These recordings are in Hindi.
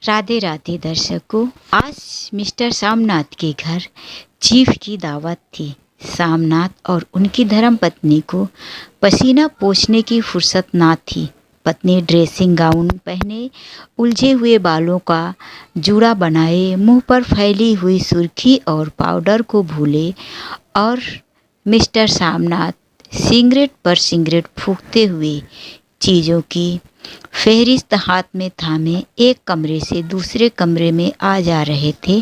राधे राधे दर्शकों। आज मिस्टर सामनाथ के घर चीफ की दावत थी। सामनाथ और उनकी धर्मपत्नी को पसीना पोंछने की फुर्सत ना थी। पत्नी ड्रेसिंग गाउन पहने, उलझे हुए बालों का जूड़ा बनाए, मुंह पर फैली हुई सुर्खी और पाउडर को भूले, और मिस्टर सामनाथ सिगरेट पर सिगरेट फूंकते हुए चीज़ों की फेहरिस्त हाथ में थामे एक कमरे से दूसरे कमरे में आ जा रहे थे।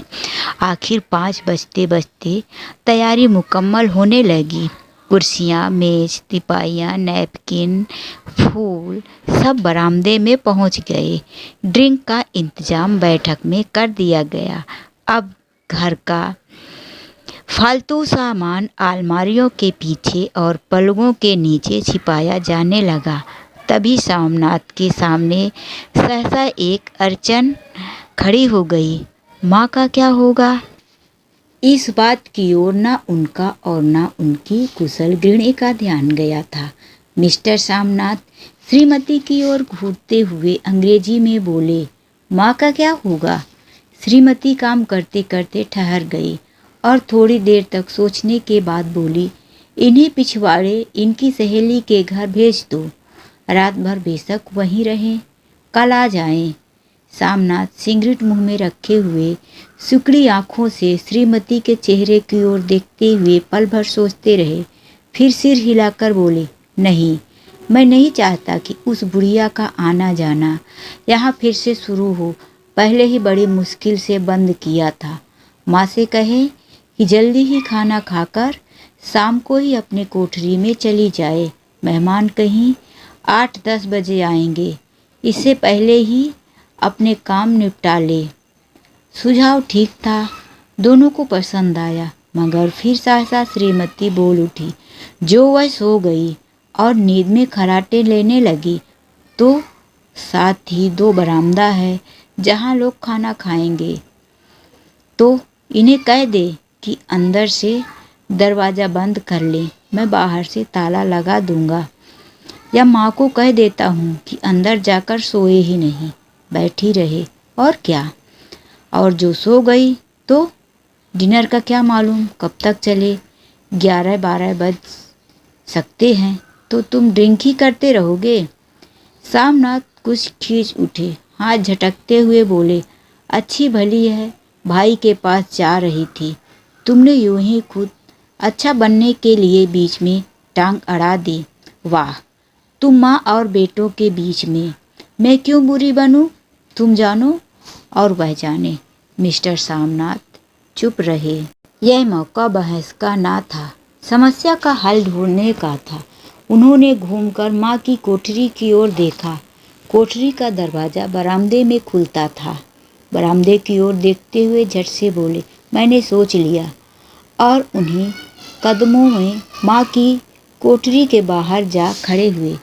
आखिर 5 बजते बजते तैयारी मुकम्मल होने लगी। कुर्सियाँ, मेज, तिपाइयाँ, नैपकिन, फूल सब बरामदे में पहुंच गए। ड्रिंक का इंतजाम बैठक में कर दिया गया। अब घर का फालतू सामान अलमारियों के पीछे और पलंगों के नीचे छिपाया जाने लगा। तभी सोमनाथ के सामने सहसा एक अड़चन खड़ी हो गई। माँ का क्या होगा? इस बात की ओर ना उनका और ना उनकी कुशल गृहिणी का ध्यान गया था। मिस्टर सामनाथ श्रीमती की ओर घूरते हुए अंग्रेजी में बोले, माँ का क्या होगा? श्रीमती काम करते करते ठहर गई और थोड़ी देर तक सोचने के बाद बोली, इन्हें पिछवाड़े इनकी सहेली के घर भेज दो। रात भर बेशक वहीं रहें, कल आ जाएं। सामनाथ सिगरेट मुंह में रखे हुए सुकड़ी आंखों से श्रीमती के चेहरे की ओर देखते हुए पल भर सोचते रहे। फिर सिर हिलाकर बोले, नहीं, मैं नहीं चाहता कि उस बुढ़िया का आना जाना यहाँ फिर से शुरू हो। पहले ही बड़ी मुश्किल से बंद किया था। माँ से कहें कि जल्दी ही खाना खाकर शाम को ही अपने कोठरी में चली जाए। मेहमान कहीं 8-10 बजे आएंगे, इससे पहले ही अपने काम निपटा ले। सुझाव ठीक था, दोनों को पसंद आया, मगर फिर सहसा श्रीमती बोल उठी। जो वह सो गई और नींद में खर्राटे लेने लगी। तो साथ ही 2 बरामदा है जहाँ लोग खाना खाएंगे, तो इन्हें कह दे कि अंदर से दरवाज़ा बंद कर ले, मैं बाहर से ताला लगा दूंगा। या माँ को कह देता हूँ कि अंदर जाकर सोए ही नहीं, बैठी रहे, और क्या। और जो सो गई तो डिनर का क्या मालूम कब तक चले, 11-12 बज सकते हैं, तो तुम ड्रिंक ही करते रहोगे। सामनाथ कुछ खींच उठे, हाथ झटकते हुए बोले, अच्छी भली है भाई के पास जा रही थी, तुमने यूं ही खुद अच्छा बनने के लिए बीच में टांग अड़ा दी। वाह, तुम माँ और बेटों के बीच में मैं क्यों बुरी बनूं? तुम जानो और वह जाने। मिस्टर सामनाथ चुप रहे। यह मौका बहस का ना था, समस्या का हल ढूंढने का था। उन्होंने घूमकर माँ की कोठरी की ओर देखा। कोठरी का दरवाज़ा बरामदे में खुलता था। बरामदे की ओर देखते हुए झट से बोले, मैंने सोच लिया, और उन्हीं कदमों में माँ की कोठरी के बाहर जा खड़े हुए।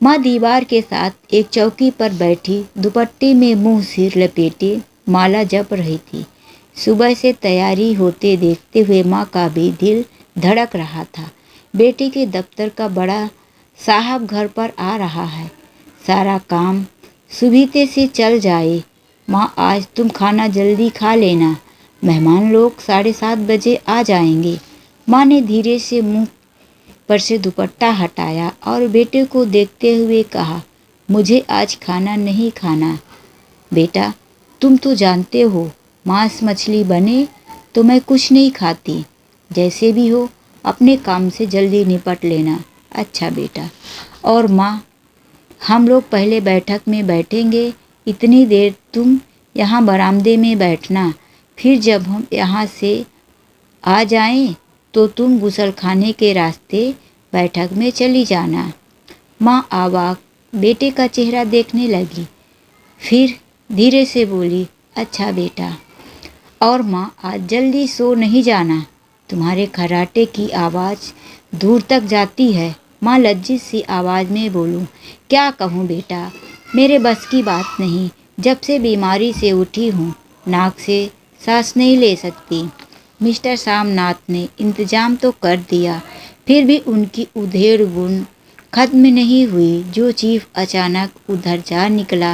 माँ दीवार के साथ एक चौकी पर बैठी दुपट्टे में मुंह सिर लपेटे माला जप रही थी। सुबह से तैयारी होते देखते हुए माँ का भी दिल धड़क रहा था। बेटे के दफ्तर का बड़ा साहब घर पर आ रहा है, सारा काम सुबीते से चल जाए। माँ, आज तुम खाना जल्दी खा लेना, मेहमान लोग 7:30 बजे आ जाएंगे। माँ ने धीरे से मुंह पर से दुपट्टा हटाया और बेटे को देखते हुए कहा, मुझे आज खाना नहीं खाना। बेटा, तुम तो जानते हो, मांस मछली बने तो मैं कुछ नहीं खाती। जैसे भी हो अपने काम से जल्दी निपट लेना। अच्छा बेटा। और माँ, हम लोग पहले बैठक में बैठेंगे, इतनी देर तुम यहाँ बरामदे में बैठना, फिर जब हम यहाँ से आ जाएं तो तुम गुसलखाने के रास्ते बैठक में चली जाना। माँ अवाक बेटे का चेहरा देखने लगी, फिर धीरे से बोली, अच्छा बेटा। और माँ, आज जल्दी सो नहीं जाना, तुम्हारे खर्राटे की आवाज़ दूर तक जाती है। माँ लज्जित सी आवाज़ में बोलूं, क्या कहूँ बेटा, मेरे बस की बात नहीं, जब से बीमारी से उठी हूँ नाक से सांस नहीं ले सकती। मिस्टर सामनाथ ने इंतजाम तो कर दिया, फिर भी उनकी उधेड़ गुण खत्म नहीं हुई। जो चीफ अचानक उधर जा निकला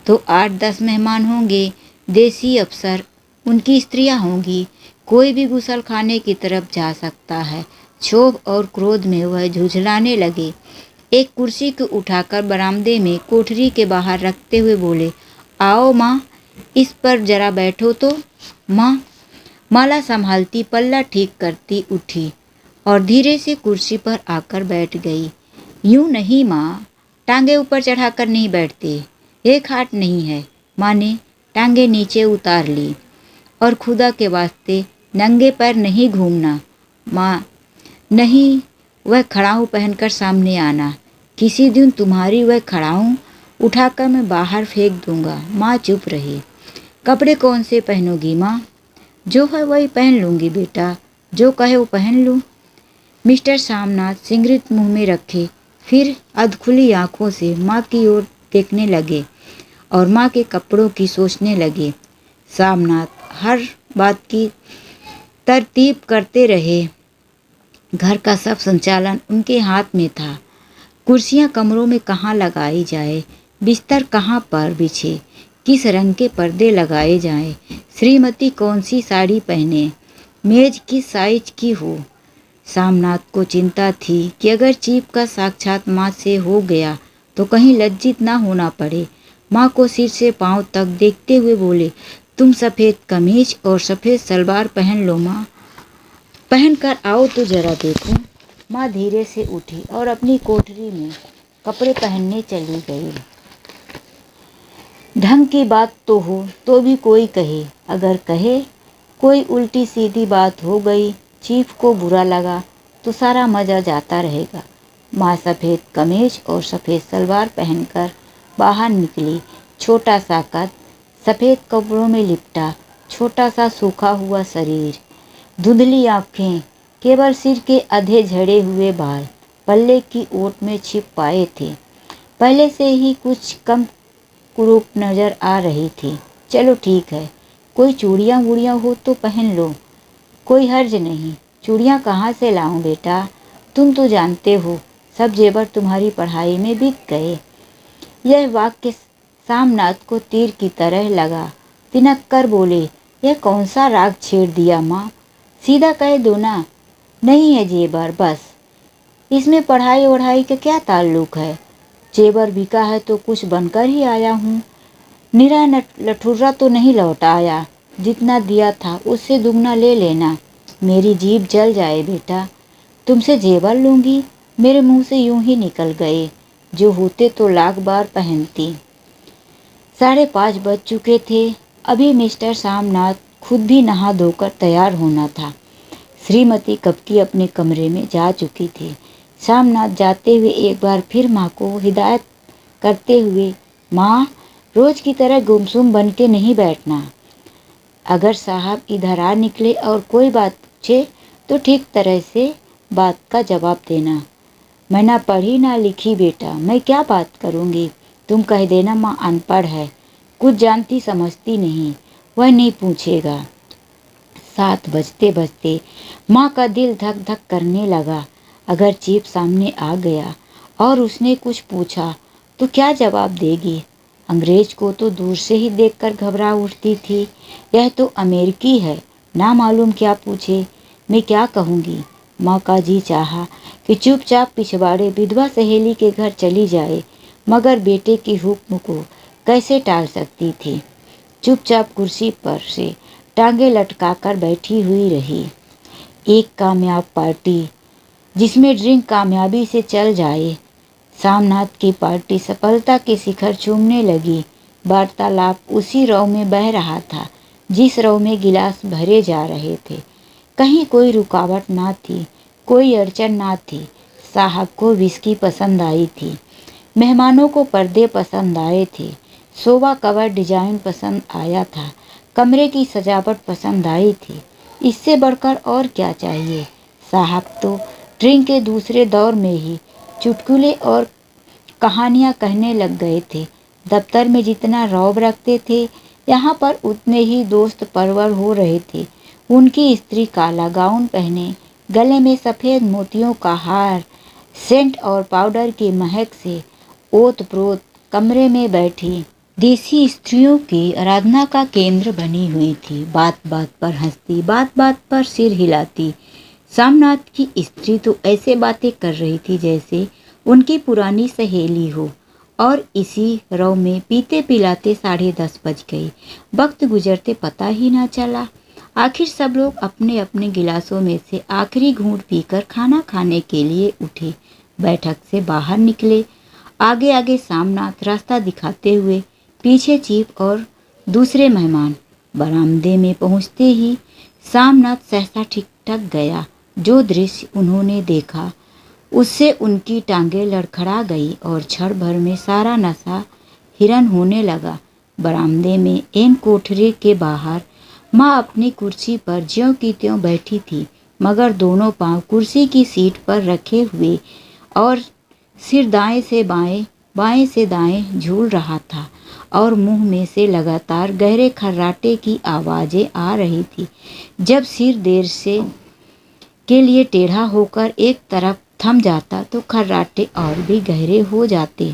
तो 8-10 मेहमान होंगे, देसी अफसर, उनकी स्त्रियां होंगी। कोई भी गुसल खाने की तरफ जा सकता है। क्षोभ और क्रोध में वह झुंझलाने लगे। एक कुर्सी को उठाकर बरामदे में कोठरी के बाहर रखते हुए बोले, आओ माँ, इस पर जरा बैठो तो। माँ माला संभालती पल्ला ठीक करती उठी और धीरे से कुर्सी पर आकर बैठ गई। यूं नहीं माँ, टांगे ऊपर चढ़ाकर नहीं बैठते, ये खाट नहीं है। माँ ने टांगे नीचे उतार ली। और खुदा के वास्ते नंगे पैर नहीं घूमना माँ, नहीं वह खड़ाऊ पहनकर सामने आना। किसी दिन तुम्हारी वह खड़ाऊ उठाकर मैं बाहर फेंक दूंगा। माँ चुप रही। कपड़े कौन से पहनोगी माँ? जो है वही पहन लूँगी बेटा, जो कहे वो पहन लूँ। मिस्टर सामनाथ सिगरेट मुंह में रखे फिर अधखुली आंखों से माँ की ओर देखने लगे और माँ के कपड़ों की सोचने लगे। सामनाथ हर बात की तरतीब करते रहे। घर का सब संचालन उनके हाथ में था। कुर्सियां कमरों में कहाँ लगाई जाए, बिस्तर कहाँ पर बिछे, किस रंग के पर्दे लगाए जाएं, श्रीमती कौन सी साड़ी पहने, मेज किस साइज की हो। सामनाथ को चिंता थी कि अगर चीफ का साक्षात माँ से हो गया तो कहीं लज्जित ना होना पड़े। माँ को सिर से पांव तक देखते हुए बोले, तुम सफ़ेद कमीज और सफ़ेद सलवार पहन लो माँ, पहन कर आओ तो जरा देखो। माँ धीरे से उठी और अपनी कोठरी में कपड़े पहनने चली गई। ढंग की बात तो हो तो भी कोई कहे, अगर कहे कोई उल्टी सीधी बात हो गई, चीफ को बुरा लगा तो सारा मज़ा जाता रहेगा। माँ सफ़ेद कमीज और सफ़ेद सलवार पहनकर बाहर निकली। छोटा सा कद, सफ़ेद कपड़ों में लिपटा छोटा सा सूखा हुआ शरीर, धुंधली आँखें, केवल सिर के आधे झड़े हुए बाल पल्ले की ओट में छिप पाए थे। पहले से ही कुछ कम कुरूप नज़र आ रही थी। चलो ठीक है, कोई चूड़ियाँ वूड़ियाँ हो तो पहन लो, कोई हर्ज नहीं। चूड़ियाँ कहाँ से लाऊं बेटा, तुम तो जानते हो सब जेवर तुम्हारी पढ़ाई में बिक गए। यह वाक्य सामनाथ को तीर की तरह लगा। तिनक कर बोले, यह कौन सा राग छेड़ दिया माँ, सीधा कह दो ना, नहीं है जेवर बस। इसमें पढ़ाई वढ़ाई का क्या ताल्लुक है? जेवर बिका है तो कुछ बनकर ही आया हूँ। निरा लठुर्रा तो नहीं लौट आया, जितना दिया था उससे दुगना ले लेना। मेरी जीभ जल जाए बेटा, तुमसे जेवर लूँगी, मेरे मुंह से यूं ही निकल गए, जो होते तो लाख बार पहनती। 5:30 बज चुके थे। अभी मिस्टर सामनाथ खुद भी नहा धोकर तैयार होना था। श्रीमती कब की अपने कमरे में जा चुकी थी। सामनाथ जाते हुए एक बार फिर माँ को हिदायत करते हुए, माँ रोज की तरह गुमसुम बन के नहीं बैठना। अगर साहब इधर आ निकले और कोई बात पूछे तो ठीक तरह से बात का जवाब देना। मैं ना पढ़ी ना लिखी बेटा, मैं क्या बात करूँगी। तुम कह देना माँ अनपढ़ है, कुछ जानती समझती नहीं, वह नहीं पूछेगा। 7 बजते बजते माँ का दिल धक धक करने लगा। अगर चीफ सामने आ गया और उसने कुछ पूछा तो क्या जवाब देगी। अंग्रेज को तो दूर से ही देखकर घबरा उठती थी। यह तो अमेरिकी है, ना मालूम क्या पूछे, मैं क्या कहूँगी। माँ का जी चाहा कि चुपचाप पिछवाड़े विधवा सहेली के घर चली जाए, मगर बेटे की हुक्म को कैसे टाल सकती थी। चुपचाप कुर्सी पर से टांगे लटकाकर बैठी हुई रही। एक कामयाब पार्टी जिसमें ड्रिंक कामयाबी से चल जाए। सामनाथ की पार्टी सफलता के शिखर चूमने लगी। वार्तालाप उसी रव में बह रहा था जिस रव में गिलास भरे जा रहे थे। कहीं कोई रुकावट ना थी, कोई अड़चन ना थी। साहब को विस्की पसंद आई थी, मेहमानों को पर्दे पसंद आए थे, सोफा कवर डिजाइन पसंद आया था, कमरे की सजावट पसंद आई थी। इससे बढ़कर और क्या चाहिए। साहब तो ड्रिंक के दूसरे दौर में ही चुटकुले और कहानियाँ कहने लग गए थे। दफ्तर में जितना रौब रखते थे, यहाँ पर उतने ही दोस्त परवर हो रहे थे। उनकी स्त्री काला गाउन पहने, गले में सफ़ेद मोतियों का हार, सेंट और पाउडर की महक से ओत प्रोत कमरे में बैठी देसी स्त्रियों की आराधना का केंद्र बनी हुई थी। बात बात पर हंसती, बात बात पर सिर हिलाती। सामनाथ की स्त्री तो ऐसे बातें कर रही थी जैसे उनकी पुरानी सहेली हो। और इसी रव में पीते पिलाते 10:30 बज गई। वक्त गुजरते पता ही ना चला। आखिर सब लोग अपने अपने गिलासों में से आखिरी घूंट पीकर खाना खाने के लिए उठे, बैठक से बाहर निकले। आगे आगे सामनाथ रास्ता दिखाते हुए, पीछे चीफ और दूसरे मेहमान। बरामदे में पहुंचते ही सामनाथ सहसा ठिठक गया। जो दृश्य उन्होंने देखा उससे उनकी टांगें लड़खड़ा गई और क्षण भर में सारा नशा हिरन होने लगा। बरामदे में एन कोठरी के बाहर माँ अपनी कुर्सी पर ज्यों की त्यों बैठी थी, मगर दोनों पांव कुर्सी की सीट पर रखे हुए और सिर दाएं से बाएं, बाएं से दाएं झूल रहा था और मुंह में से लगातार गहरे खर्राटे की आवाजें आ रही थी। जब सिर देर से के लिए टेढ़ा होकर एक तरफ थम जाता तो खर्राटे और भी गहरे हो जाते।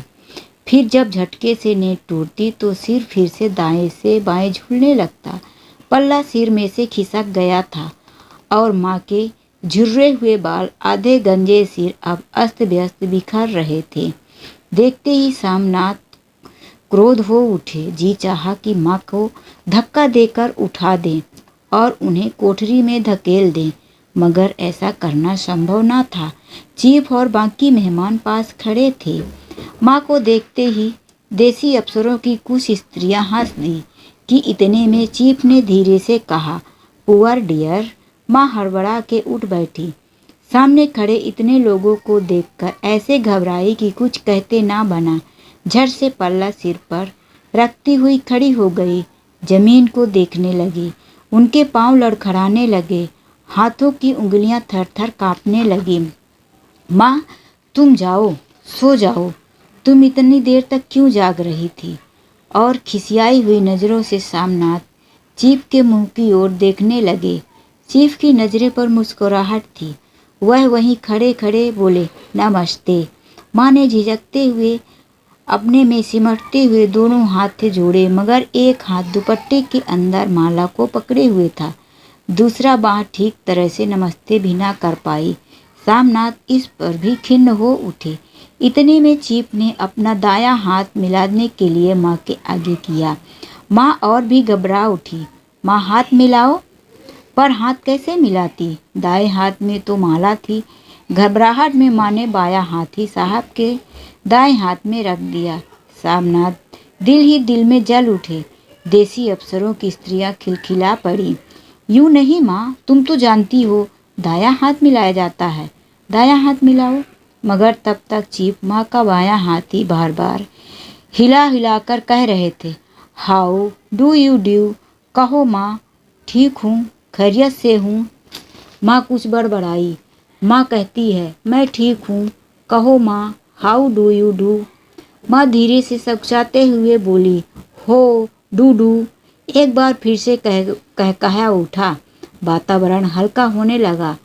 फिर जब झटके से नींद टूटती तो सिर फिर से दाएं से बाएं झूलने लगता। पल्ला सिर में से खिसक गया था और माँ के झुर्रे हुए बाल, आधे गंजे सिर अब अस्त व्यस्त बिखर रहे थे। देखते ही सामनाथ क्रोध हो उठे। जी चाहा कि माँ को धक्का देकर उठा दें और उन्हें कोठरी में धकेल दें, मगर ऐसा करना संभव न था। चीफ और बाकी मेहमान पास खड़े थे। माँ को देखते ही देसी अफसरों की कुछ स्त्रियां हंस दी कि इतने में चीफ ने धीरे से कहा, पुअर डियर। माँ हड़बड़ा के उठ बैठी। सामने खड़े इतने लोगों को देखकर ऐसे घबराई कि कुछ कहते ना बना। झट से पल्ला सिर पर रखती हुई खड़ी हो गई। जमीन को देखने लगी। उनके पांव लड़खड़ाने लगे, हाथों की उंगलियां थर-थर कांपने लगी। माँ, तुम जाओ, सो जाओ। तुम इतनी देर तक क्यों जाग रही थी? और खिसियाई हुई नज़रों से सामनाथ चीफ के मुंह की ओर देखने लगे। चीफ की नज़रें पर मुस्कुराहट थी। वह वहीं खड़े खड़े बोले, नमस्ते। माँ ने झिझकते हुए अपने में सिमटते हुए दोनों हाथ जोड़े, मगर एक हाथ दुपट्टे के अंदर माला को पकड़े हुए था। दूसरा बाह ठीक तरह से नमस्ते भी ना कर पाई। सामनाथ इस पर भी खिन्न हो उठे। इतने में चीफ ने अपना दायां हाथ मिलाने के लिए माँ के आगे किया। माँ और भी घबरा उठी। माँ, हाथ मिलाओ। पर हाथ कैसे मिलाती? दाएं हाथ में तो माला थी। घबराहट में माँ ने बायां हाथ ही साहब के दाएं हाथ में रख दिया। सामनाथ दिल ही दिल में जल उठे। देसी अफसरों की स्त्रियां खिलखिला पड़ी। यूं नहीं माँ, तुम तो जानती हो दायां हाथ मिलाया जाता है। दायां हाथ मिलाओ। मगर तब तक चीफ माँ का बायां हाथ ही बार बार हिला हिलाकर कह रहे थे, हाउ डू यू डू। कहो माँ, ठीक हूँ, खैरियत से हूँ। माँ कुछ बड़बड़ाई। माँ कहती है, मैं ठीक हूँ, कहो माँ, हाउ डू यू डू। माँ धीरे से सकचाते हुए बोली, हो डू। एक बार फिर से कहा उठा। वातावरण हल्का होने लगा।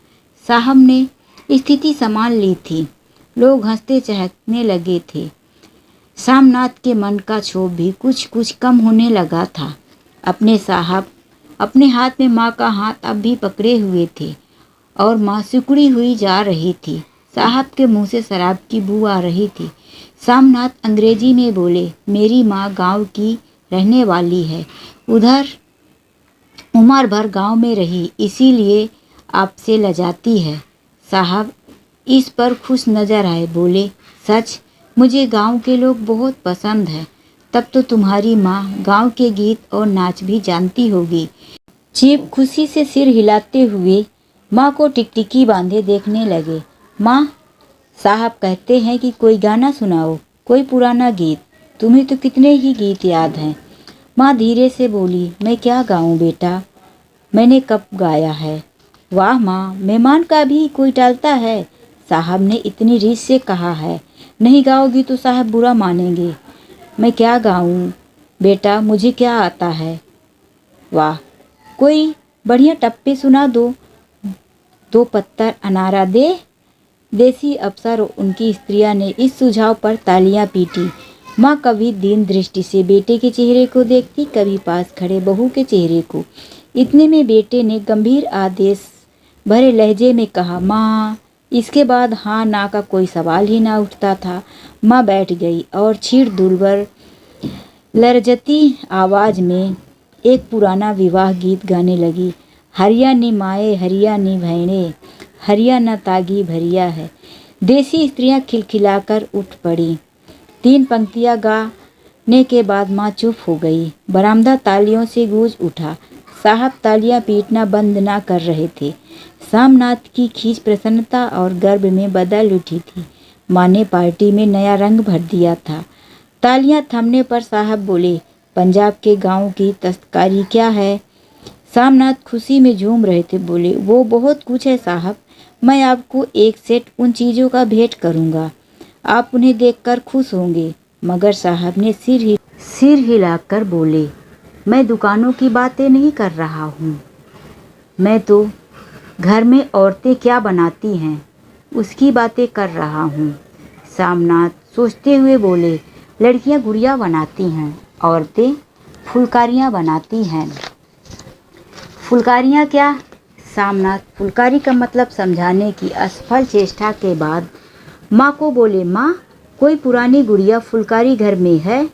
साहब ने स्थिति संभाल ली थी। लोग हंसते चहकने लगे थे। सामनाथ के मन का क्षोभ भी कुछ कुछ कम होने लगा था। अपने साहब अपने हाथ में माँ का हाथ अब भी पकड़े हुए थे और माँ सिकुड़ी हुई जा रही थी। साहब के मुंह से शराब की बू आ रही थी। सामनाथ अंग्रेजी में बोले, मेरी माँ गांव की रहने वाली है, उधर उम्र भर गांव में रही, इसीलिए आपसे लजाती है। साहब इस पर खुश नजर आए, बोले, सच? मुझे गांव के लोग बहुत पसंद है। तब तो तुम्हारी माँ गांव के गीत और नाच भी जानती होगी। चीफ खुशी से सिर हिलाते हुए माँ को टिकटिकी बांधे देखने लगे। माँ, साहब कहते हैं कि कोई गाना सुनाओ, कोई पुराना गीत। तुम्हें तो कितने ही गीत याद हैं। माँ धीरे से बोली, मैं क्या गाऊं बेटा, मैंने कब गाया है। वाह माँ, मेहमान का भी कोई टालता है। साहब ने इतनी रीस से कहा है, नहीं गाओगी तो साहब बुरा मानेंगे। मैं क्या गाऊं बेटा, मुझे क्या आता है। वाह, कोई बढ़िया टप्पे सुना दो, 2 पत्तर अनारा दे। देसी अफसर और उनकी स्त्रियां ने इस सुझाव पर तालियां पीटी। माँ कभी दीन दृष्टि से बेटे के चेहरे को देखती, कभी पास खड़े बहू के चेहरे को। इतने में बेटे ने गंभीर आदेश भरे लहजे में कहा, माँ। इसके बाद हाँ ना का कोई सवाल ही ना उठता था। माँ बैठ गई और छीड़ दुलवर लरजती आवाज में एक पुराना विवाह गीत गाने लगी। हरिया नी माए हरिया नी भैणे, हरिया न तागी भरिया है। देसी स्त्रियां खिलखिलाकर उठ पड़ी। 3 पंक्तियां गाने के बाद माँ चुप हो गई। बरामदा तालियों से गूंज उठा। साहब तालियां पीटना बंद ना कर रहे थे। सामनाथ की खींच प्रसन्नता और गर्व में बदल उठी थी। माँ ने पार्टी में नया रंग भर दिया था। तालियां थमने पर साहब बोले, पंजाब के गांव की दस्तकारी क्या है? सामनाथ खुशी में झूम रहे थे। बोले, वो बहुत कुछ है साहब। मैं आपको एक सेट उन चीज़ों का भेंट करूंगा। आप उन्हें देखकर खुश होंगे। मगर साहब ने सिर हिलाकर बोले, मैं दुकानों की बातें नहीं कर रहा हूँ। मैं तो घर में औरतें क्या बनाती हैं उसकी बातें कर रहा हूँ। सामनाथ सोचते हुए बोले, लड़कियाँ गुड़िया बनाती हैं, औरतें फुलकारियाँ बनाती हैं। फुलकारियाँ क्या? सामनाथ फुलकारी का मतलब समझाने की असफल चेष्टा के बाद माँ को बोले, माँ कोई पुरानी गुड़िया फुलकारी घर में है?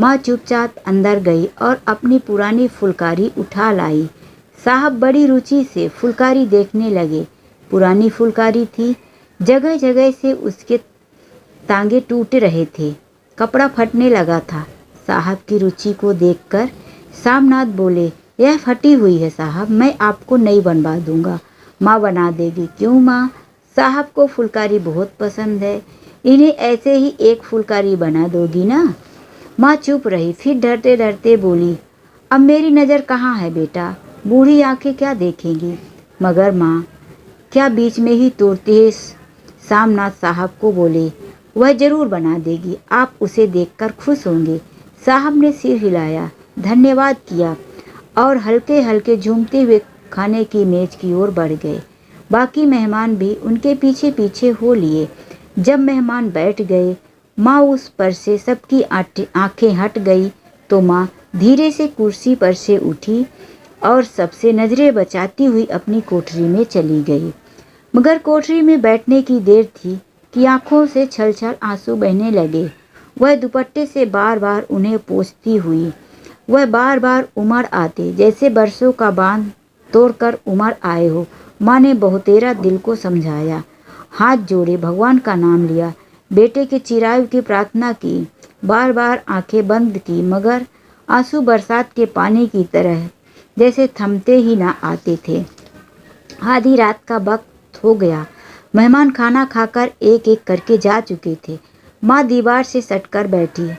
माँ चुपचाप अंदर गई और अपनी पुरानी फुलकारी उठा लाई। साहब बड़ी रुचि से फुलकारी देखने लगे। पुरानी फुलकारी थी। जगह जगह से उसके तांगे टूट रहे थे। कपड़ा फटने लगा था। साहब की रुचि को देखकर सामनाथ बोले, यह फटी हुई है साहब, मैं आपको नई बनवा दूंगा। माँ बना देगी। क्यों माँ? साहब को फुलकारी बहुत पसंद है। इन्हें ऐसे ही एक फुलकारी बना दोगी ना? माँ चुप रही, फिर डरते डरते बोली, अब मेरी नज़र कहाँ है बेटा? बूढ़ी आंखें क्या देखेंगी? मगर माँ क्या बीच में ही तोड़ते हैं? सामनाथ साहब को बोले, वह जरूर बना देगी, आप उसे देखकर खुश होंगे। साहब ने सिर हिलाया, धन्यवाद किया और हल्के हल्के झूमते हुए खाने की मेज की ओर बढ़ गए। बाकी मेहमान भी उनके पीछे पीछे हो लिए। जब मेहमान बैठ गए, माँ उस पर से सबकी आंखें हट गई तो माँ धीरे से कुर्सी पर से उठी और सबसे नजरें बचाती हुई अपनी कोठरी में चली गई। मगर कोठरी में बैठने की देर थी कि आंखों से छल छल आंसू बहने लगे। वह दुपट्टे से बार बार उन्हें पोंछती हुई, वह बार बार उमड़ आते जैसे बरसों का बांध तोड़कर उमड़ आए हो। माँ ने बहुतेरा दिल को समझाया, हाथ जोड़े भगवान का नाम लिया, बेटे के चिरायु की प्रार्थना की, बार बार आंखें बंद की, मगर आंसू बरसात के पानी की तरह जैसे थमते ही ना आते थे। आधी रात का वक्त हो गया। मेहमान खाना खाकर एक एक करके जा चुके थे। माँ दीवार से सटकर बैठी,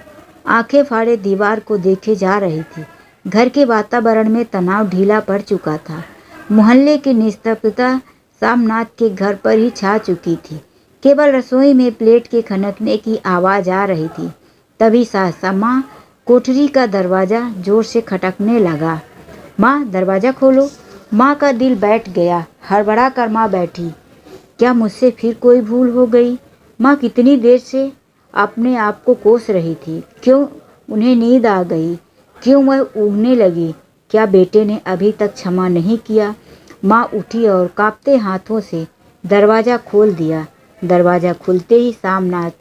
आंखें फाड़े दीवार को देखे जा रही थी। घर के वातावरण में तनाव ढीला पड़ चुका था। मोहल्ले की निस्तब्धता सामनाथ के घर पर ही छा चुकी थी। केवल रसोई में प्लेट के खनकने की आवाज़ आ रही थी। तभी सहसा माँ कोठरी का दरवाज़ा जोर से खटकने लगा। माँ दरवाज़ा खोलो। माँ का दिल बैठ गया। हड़बड़ा कर माँ बैठी। क्या मुझसे फिर कोई भूल हो गई? माँ कितनी देर से अपने आप को कोस रही थी। क्यों उन्हें नींद आ गई? क्यों वह ऊँघने लगी? क्या बेटे ने अभी तक क्षमा नहीं किया? माँ उठी और कांपते हाथों से दरवाज़ा खोल दिया। दरवाज़ा खुलते ही सामनाथ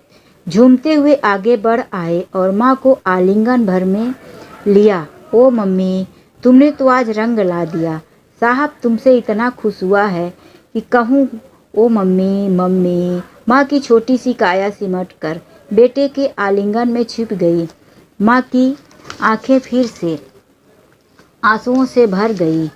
झूमते हुए आगे बढ़ आए और माँ को आलिंगन भर में लिया। ओ मम्मी, तुमने तो आज रंग ला दिया। साहब तुमसे इतना खुश हुआ है कि कहूँ ओ मम्मी मम्मी। माँ की छोटी सी काया सिमट कर बेटे के आलिंगन में छिप गई। माँ की आंखें फिर से आंसुओं से भर गई।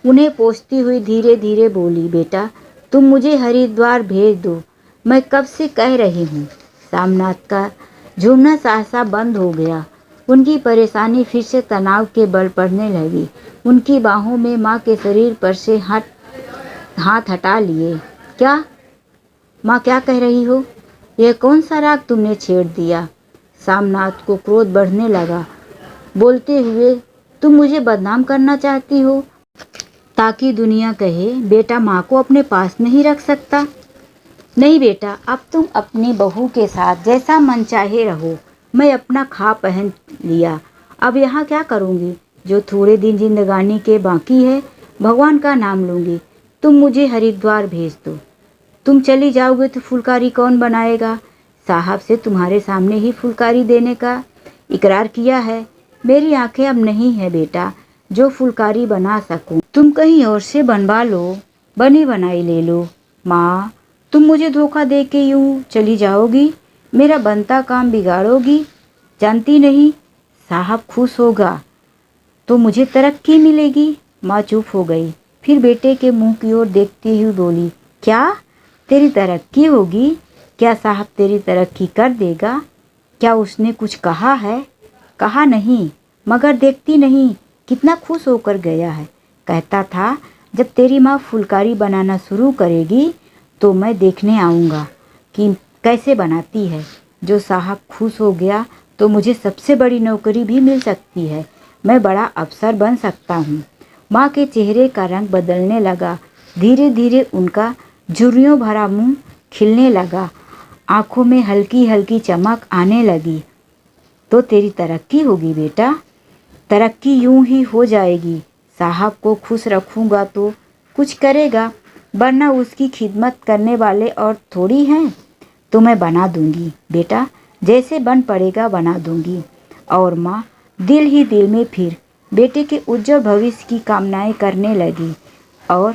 उन्हें पोंछती हुई धीरे धीरे बोली, बेटा तुम मुझे हरिद्वार भेज दो, मैं कब से कह रही हूँ। सामनाथ का झूमना सहसा बंद हो गया। उनकी परेशानी फिर से तनाव के बल पड़ने लगी। उनकी बाहों में माँ के शरीर पर से हाथ हटा लिए। क्या माँ, क्या कह रही हो? यह कौन सा राग तुमने छेड़ दिया? सामनाथ को क्रोध बढ़ने लगा। बोलते हुए, तुम मुझे बदनाम करना चाहती हो ताकि दुनिया कहे बेटा माँ को अपने पास नहीं रख सकता। नहीं बेटा, अब तुम अपनी बहू के साथ जैसा मन चाहे रहो। मैं अपना खा पहन लिया, अब यहाँ क्या करूँगी? जो थोड़े दिन जिंदगानी के बाकी है, भगवान का नाम लूँगी। तुम मुझे हरिद्वार भेज दो। तुम चली जाओगे तो फुलकारी कौन बनाएगा? साहब से तुम्हारे सामने ही फुलकारी देने का इकरार किया है। मेरी आंखें अब नहीं है बेटा जो फुलकारी बना सकूं। तुम कहीं और से बनवा लो, बनी बनाई ले लो। माँ, तुम मुझे धोखा दे के यूं चली जाओगी, मेरा बनता काम बिगाड़ोगी। जानती नहीं, साहब खुश होगा तो मुझे तरक्की मिलेगी। माँ चुप हो गई, फिर बेटे के मुंह की ओर देखती हुई बोली, क्या तेरी तरक्की होगी? क्या साहब तेरी तरक्की कर देगा? क्या उसने कुछ कहा है? कहा नहीं, मगर देखती नहीं कितना खुश होकर गया है। कहता था जब तेरी माँ फुलकारी बनाना शुरू करेगी तो मैं देखने आऊँगा कि कैसे बनाती है। जो साहब खुश हो गया तो मुझे सबसे बड़ी नौकरी भी मिल सकती है, मैं बड़ा अफसर बन सकता हूँ। माँ के चेहरे का रंग बदलने लगा, धीरे धीरे उनका झुर्रियों भरा मुंह खिलने लगा, आंखों में हल्की हल्की चमक आने लगी। तो तेरी तरक्की होगी बेटा, तरक्की यूं ही हो जाएगी। साहब को खुश रखूँगा तो कुछ करेगा, वरना उसकी खिदमत करने वाले और थोड़ी हैं। तो मैं बना दूंगी बेटा, जैसे बन पड़ेगा बना दूंगी। और माँ दिल ही दिल में फिर बेटे के उज्जवल भविष्य की कामनाएं करने लगी। और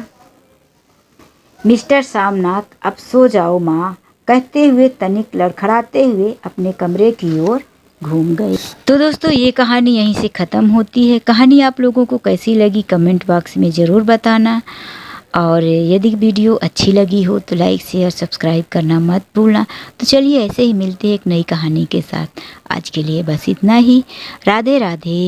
मिस्टर सामनाथ, अब सो जाओ माँ, कहते हुए तनिक लड़खड़ाते हुए अपने कमरे की ओर घूम गए। तो दोस्तों, ये कहानी यहीं से ख़त्म होती है। कहानी आप लोगों को कैसी लगी कमेंट बॉक्स में ज़रूर बताना। और यदि वीडियो अच्छी लगी हो तो लाइक शेयर सब्सक्राइब करना मत भूलना। तो चलिए ऐसे ही मिलते हैं एक नई कहानी के साथ। आज के लिए बस इतना ही। राधे राधे।